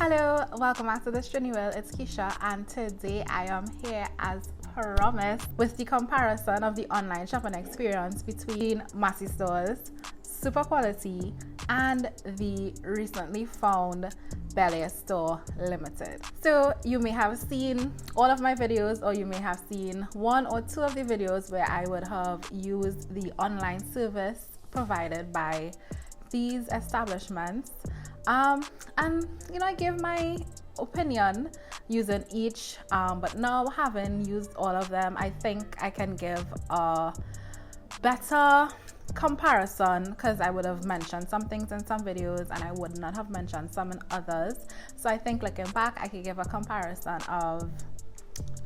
Hello, welcome back to the Trini. It's Keisha, and today I am here as promised with the comparison of the online shopping experience between Massy stores, Super Quality, and the recently found Bel Store Limited. So you may have seen all of my videos, or you may have seen one or two of the videos where I would have used the online service provided by these establishments. And I give my opinion using each, but now having used all of them, I think I can give a better comparison, because I would have mentioned some things in some videos and I would not have mentioned some in others. So I think looking back, I could give a comparison of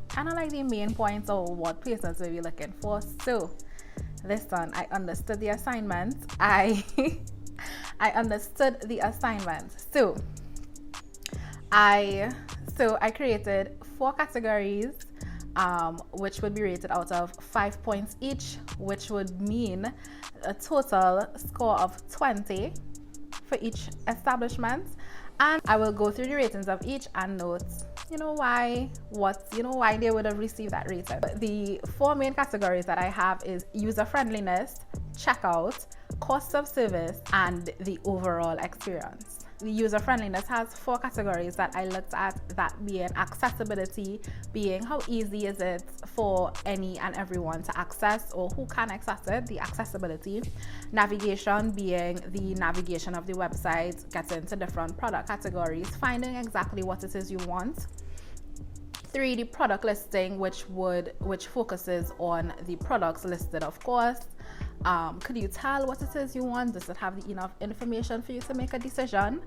kind of like the main points or what places we'll be looking for. So this one, I understood the assignment. I understood the assignment. So I created 4 categories, which would be rated out of 5 points each, which would mean a total score of 20 for each establishment. And I will go through the ratings of each and note why they would have received that rating. The 4 main categories that I have is user friendliness, checkout, cost of service, and the overall experience. The user friendliness has 4 categories that I looked at, that being accessibility, being how easy is it for any and everyone to access, or who can access it, the accessibility. Navigation, being the navigation of the website, getting to different product categories, finding exactly what it is you want. 3, the product listing, which focuses on the products listed, of course. Could you tell what it is you want? Does it have enough information for you to make a decision?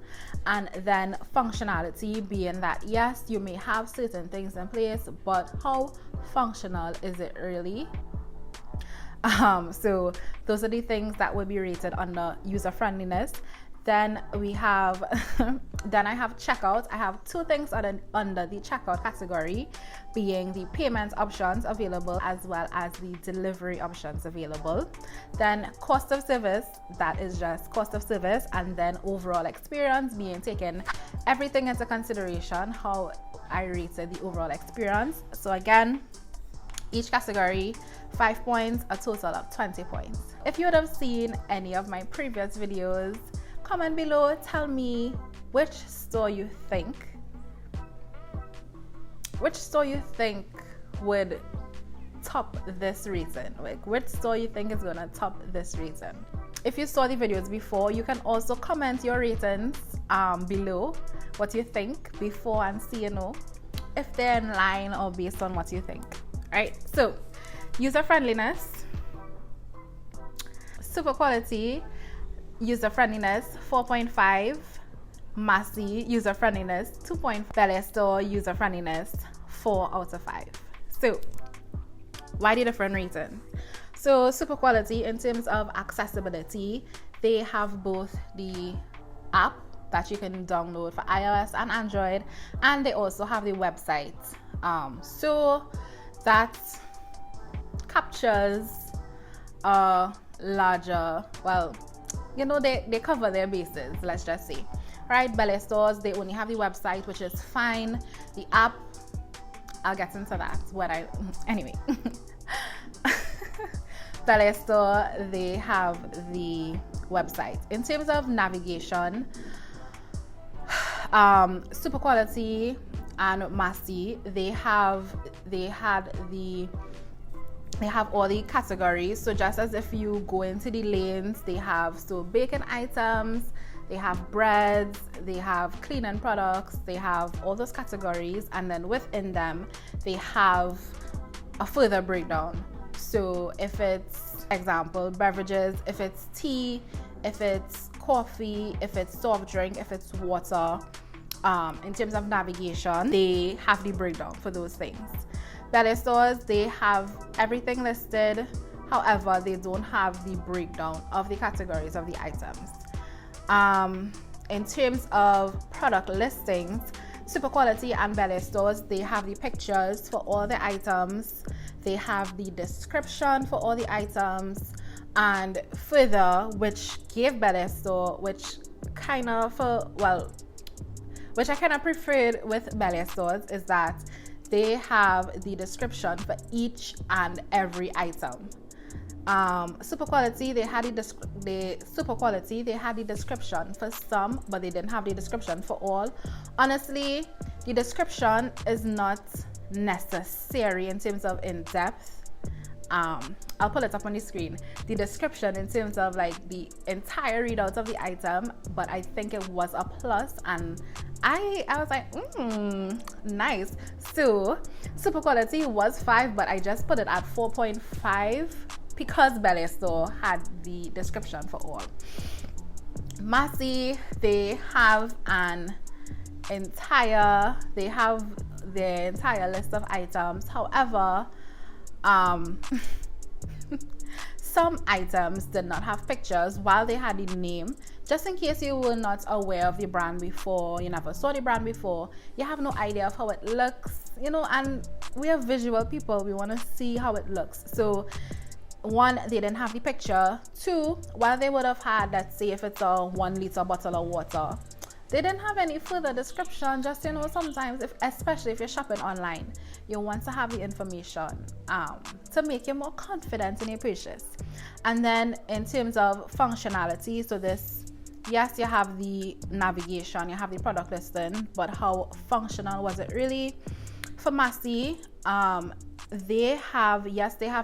And then functionality, being that yes, you may have certain things in place, but how functional is it really? So those are the things that will be rated under user friendliness. Then we have then I have checkout. I have 2 things under the checkout category, being the payment options available as well as the delivery options available. Then cost of service, that is just cost of service, and then overall experience, being taken everything into consideration, how I rated the overall experience. So again, each category 5 points, a total of 20 points. If you would have seen any of my previous videos, comment below, tell me which store you think would top this rating. Like, which store you think is gonna top this rating. If you saw the videos before, you can also comment your ratings below, what you think before, and see if they're in line or based on what you think. Right, so user friendliness, Super Quality user friendliness 4.5, Massy user friendliness 2.5, Bel Store user friendliness 4 out of 5. So why the different ratings? So Super Quality, in terms of accessibility, they have both the app that you can download for iOS and Android, and they also have the website. So that captures a larger, they cover their bases, let's just say. Right, Bel Stores, they only have the website, which is fine. The app, I'll get into that anyway. Bel Store, they have the website. In terms of navigation, Super Quality and Massy, they have all the categories. So just as if you go into the lanes, they have baking items, they have breads, they have cleaning products, they have all those categories, and then within them they have a further breakdown. So if it's, example, beverages, if it's tea, if it's coffee, if it's soft drink, if it's water, in terms of navigation, they have the breakdown for those things. Bel Stores, they have everything listed, however they don't have the breakdown of the categories of the items. In terms of product listings, Super Quality and Bel Stores, they have the pictures for all the items, they have the description for all the items, and further, which gave Bel Store, which which I kind of preferred with Belly stores, is that they have the description for each and every item. Super quality, they had the description for some, but they didn't have the description for all. Honestly, the description is not necessary in terms of in-depth. I'll pull it up on the screen. The description in terms of like the entire readout of the item, but I think it was a plus, and I was like, nice. So super quality was 5, but I just put it at 4.5 because Belly Store had the description for all. Massy, they have their entire list of items. However, some items did not have pictures while they had the name. Just in case you were not aware of the brand before, you never saw the brand before, you have no idea of how it looks, and we are visual people, we want to see how it looks. So 1, they didn't have the picture. 2, while they would have had, let's say if it's a 1 liter bottle of water, they didn't have any further description. Just, sometimes, especially if you're shopping online, you want to have the information to make you more confident in your purchase. And then in terms of functionality, so this, yes, you have the navigation, you have the product listing, but how functional was it really? For Massy, they have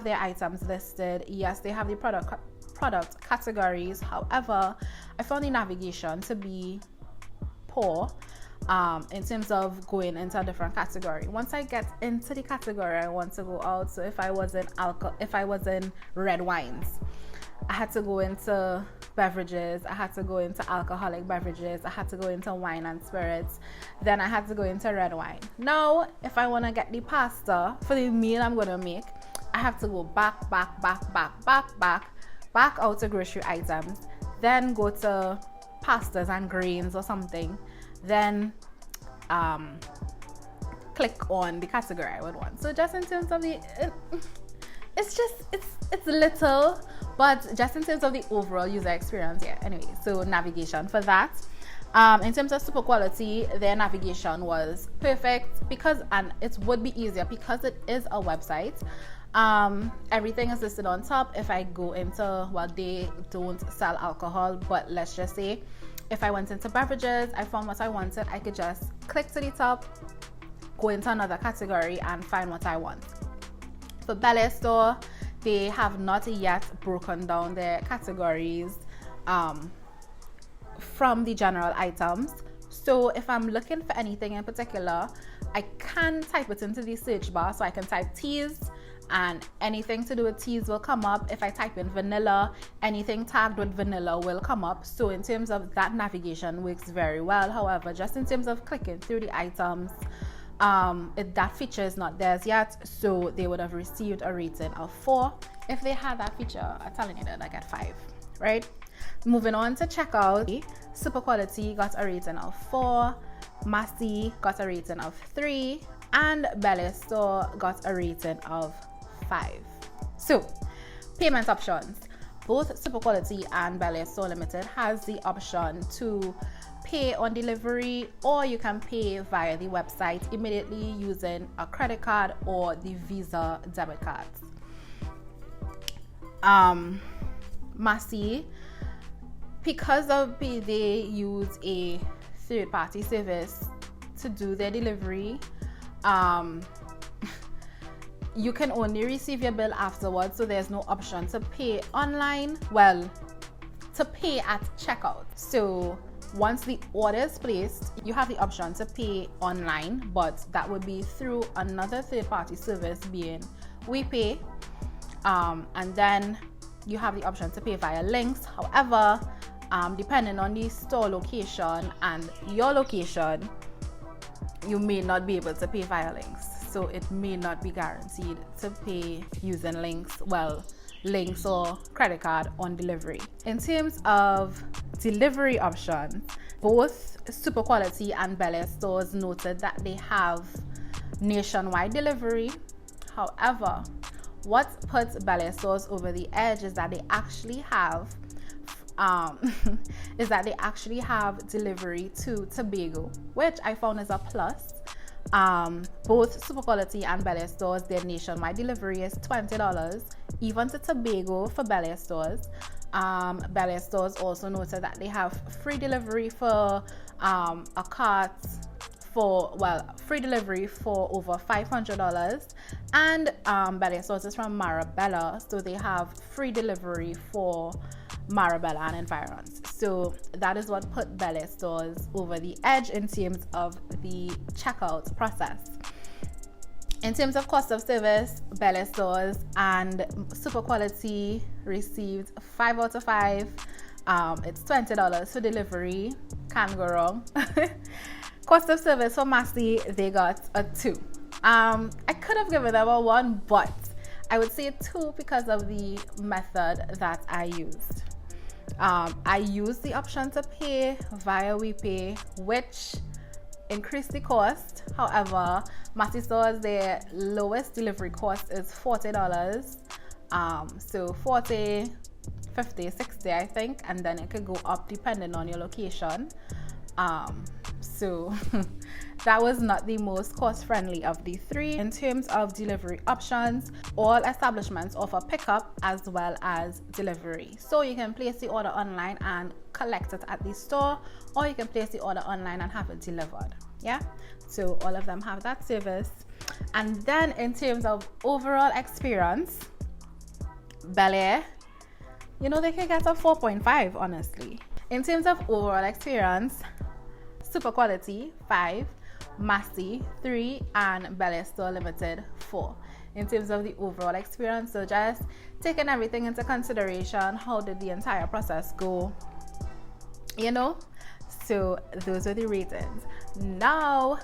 their items listed. Yes, they have the product categories. However, I found the navigation to be poor in terms of going into a different category. Once I get into the category I want to go out, so if I was in red wines, I had to go into beverages, I had to go into alcoholic beverages, I had to go into wine and spirits, then I had to go into red wine. Now, if I want to get the pasta for the meal I'm going to make, I have to go back out to grocery items, then go to pastas and grains or something, then click on the category I would want. So just in terms of it's little, but just in terms of the overall user experience, yeah. Anyway, so navigation for that. In terms of super quality, their navigation was perfect and it would be easier because it is a website. Everything is listed on top. If I go into, they don't sell alcohol, but let's just say if I went into beverages, I found what I wanted, I could just click to the top, go into another category and find what I want. For Belly Store, they have not yet broken down their categories from the general items. So if I'm looking for anything in particular, I can type it into the search bar. So I can type teas and anything to do with teas will come up. If I type in vanilla, anything tagged with vanilla will come up. So in terms of that, navigation works very well. However, just in terms of clicking through the items, that feature is not theirs yet, so they would have received a rating of 4. If they had that feature, I'm telling you that I get 5, right? Moving on to checkout, super quality got a rating of 4, Massy got a rating of 3, and Belly Store got a rating of 5. So payment options, both super quality and Belly Store Limited has the option to pay on delivery, or you can pay via the website immediately using a credit card or the Visa debit cards. Massy, because they use a third-party service to do their delivery, you can only receive your bill afterwards, so there's no option to pay online, to pay at checkout. So once the order is placed, you have the option to pay online, but that would be through another third-party service being WePay, and then you have the option to pay via links. However, depending on the store location and your location, you may not be able to pay via links, so it may not be guaranteed to pay using links or credit card on delivery. In terms of delivery options, both super quality and Belly stores noted that they have nationwide delivery. However, what puts Belly stores over the edge is that they actually have um, is that they actually have delivery to Tobago, which I found is a plus. Both Super Quality and Bel Air stores, their nationwide delivery is $20, even to Tobago for Bel Air stores. Bel Air stores also noted that they have free delivery for a cart free delivery for over $500, and Bel Air stores is from Marabella, so they have free delivery for Marabella and environs. So that is what put Bel Air stores over the edge in terms of the checkout process. In terms of cost of service, Bel Air stores and Super Quality received 5 out of 5. It's $20 for delivery. Can't go wrong. Cost of service for Massy, they got a 2. I could have given them a 1, but I would say 2 because of the method that I used. I used the option to pay via WePay, which increased the cost. However, Massy stores, their lowest delivery cost is $40. So 40, 50, 60, I think, and then it could go up depending on your location. So that was not the most cost friendly of the 3. In terms of delivery options, all establishments offer pickup as well as delivery. So you can place the order online and collect it at the store, or you can place the order online and have it delivered. Yeah, so all of them have that service. And then in terms of overall experience, Bel Air, they can get a 4.5, honestly. In terms of overall experience, Super Quality 5, Massy 3, and Bel Air Store Limited 4. In terms of the overall experience, so just taking everything into consideration, how did the entire process go? So those are the ratings. Now,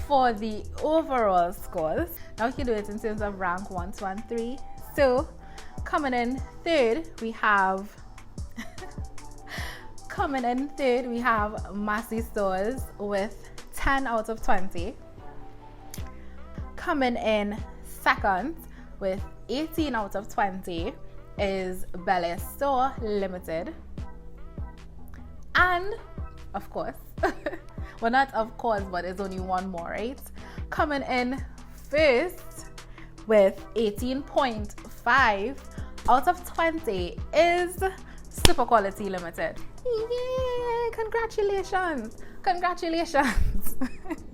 for the overall scores. Now we can do it in terms of rank 1, 2, and 3. So coming in third, we have Massy stores with 10 out of 20. Coming in second with 18 out of 20 is Bel Air Store Limited. And of course, well, not of course, but there's only one more, right? Coming in first with 18.5 out of 20 is Super Quality Limited. Yay! Congratulations!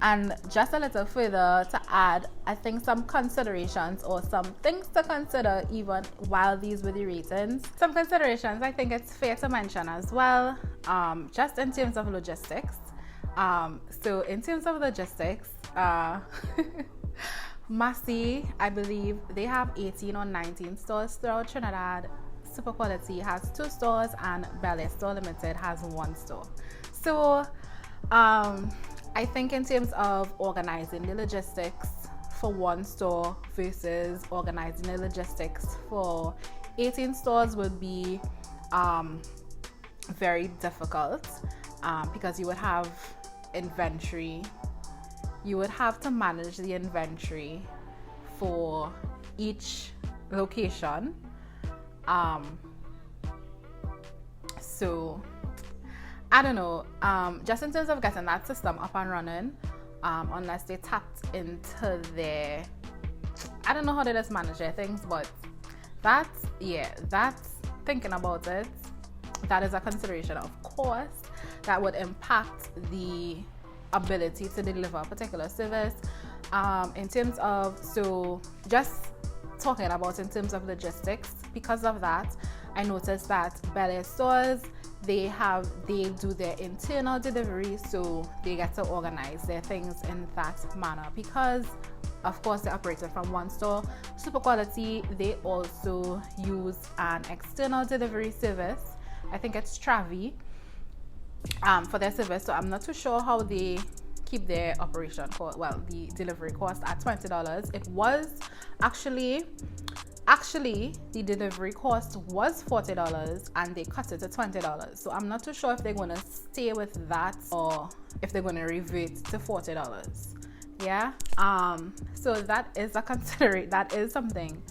And just a little further to add, I think some considerations or some things to consider even while these were the ratings. Some considerations I think it's fair to mention as well, just in terms of logistics. So in terms of logistics, Massy, I believe they have 18 or 19 stores throughout Trinidad. Super Quality has 2 stores and Bel Air Store Limited has 1 store. So I think in terms of organizing the logistics for 1 store versus organizing the logistics for 18 stores would be very difficult, because you would have inventory. You would have to manage the inventory for each location. So I don't know, just in terms of getting that system up and running, unless they tapped into their, I don't know how they just manage their things, but that's thinking about it, that is a consideration. Of course, that would impact the ability to deliver a particular service. In terms of, so just talking about in terms of logistics, because of that, I noticed that Bel Air stores, they do their internal delivery, so they get to organize their things in that manner, because of course they operated from 1 store. Super Quality, they also use an external delivery service. I think it's Travi, for their service. So I'm not too sure how they keep their operation cost, the delivery cost at $20. It was actually the delivery cost was $40 and they cut it to $20. So I'm not too sure if they're going to stay with that or if they're going to revert to $40. Yeah. So that is that is something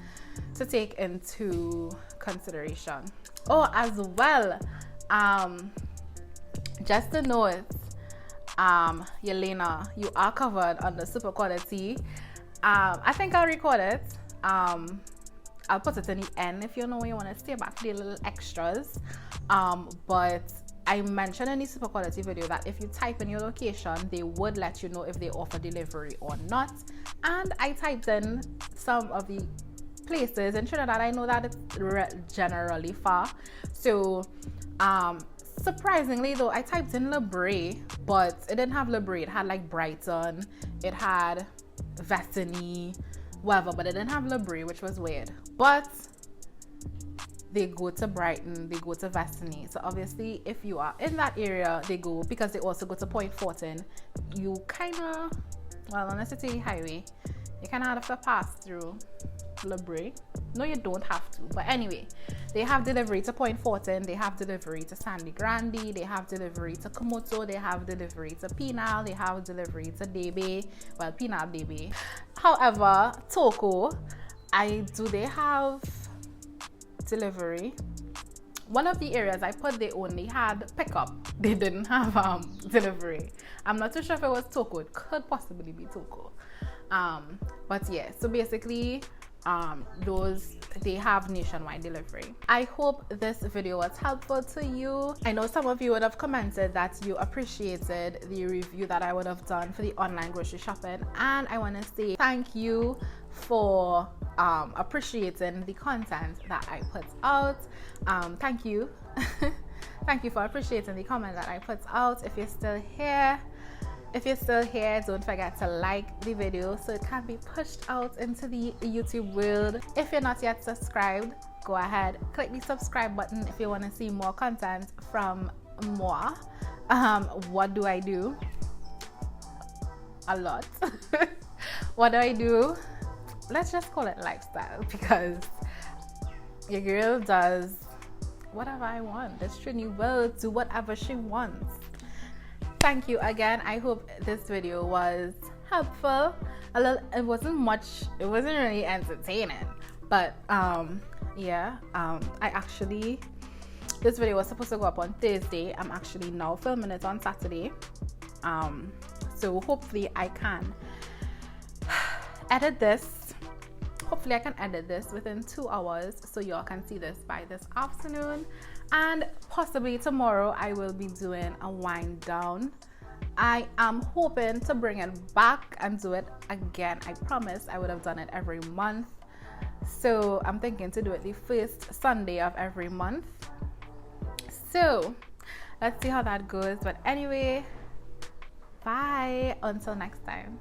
to take into consideration. Oh, as well, just a note, Yelena, you are covered under super quality. I think I'll record it. I'll put it in the end if you know you want to stay back for the little extras. But I mentioned in the super quality video that if you type in your location, they would let you know if they offer delivery or not. And I typed in some of the places in Trinidad. I know that it's generally far. So, surprisingly though, I typed in La Brea, but it didn't have La Brea. It had like Brighton, it had Vestany, whatever, but it didn't have La Brea, which was weird. But they go to Brighton, they go to Vestany. So obviously, if you are in that area, they go, because they also go to Point Fortin. You kind of, well, on the city highway, you kind of have to pass through La Brea. No, you don't have to, but anyway, they have delivery to Point Fortin, they have delivery to Sandy Grande, they have delivery to Komoto, they have delivery to Penal, they have delivery to Debe, well, Penal, Debe. However, Toko, they have delivery. One of the areas I put, they only had pickup, they didn't have delivery. I'm not too sure if it was Toko, it could possibly be Toko. But yeah, so basically, they have nationwide delivery. I hope this video was helpful to you. I know some of you would have commented that you appreciated the review that I would have done for the online grocery shopping, and I want to say thank you for appreciating the content that I put out. Thank you. Thank you for appreciating the comment that I put out. If you're still here, don't forget to like the video so it can be pushed out into the YouTube world. If you're not yet subscribed, go ahead, click the subscribe button if you want to see more content from moi. What do I do? A lot. What do I do? Let's just call it lifestyle, because your girl does whatever I want. This Trini will do whatever she wants. Thank you again. I hope this video was helpful. It wasn't really entertaining, but this video was supposed to go up on Thursday. I'm actually now filming it on Saturday, so hopefully I can edit this. Hopefully I can edit this within 2 hours so y'all can see this by this afternoon, and possibly tomorrow I will be doing a wind down. I am hoping to bring it back and do it again. I promised I would have done it every month, so I'm thinking to do it the first Sunday of every month. So let's see how that goes, but anyway, bye until next time.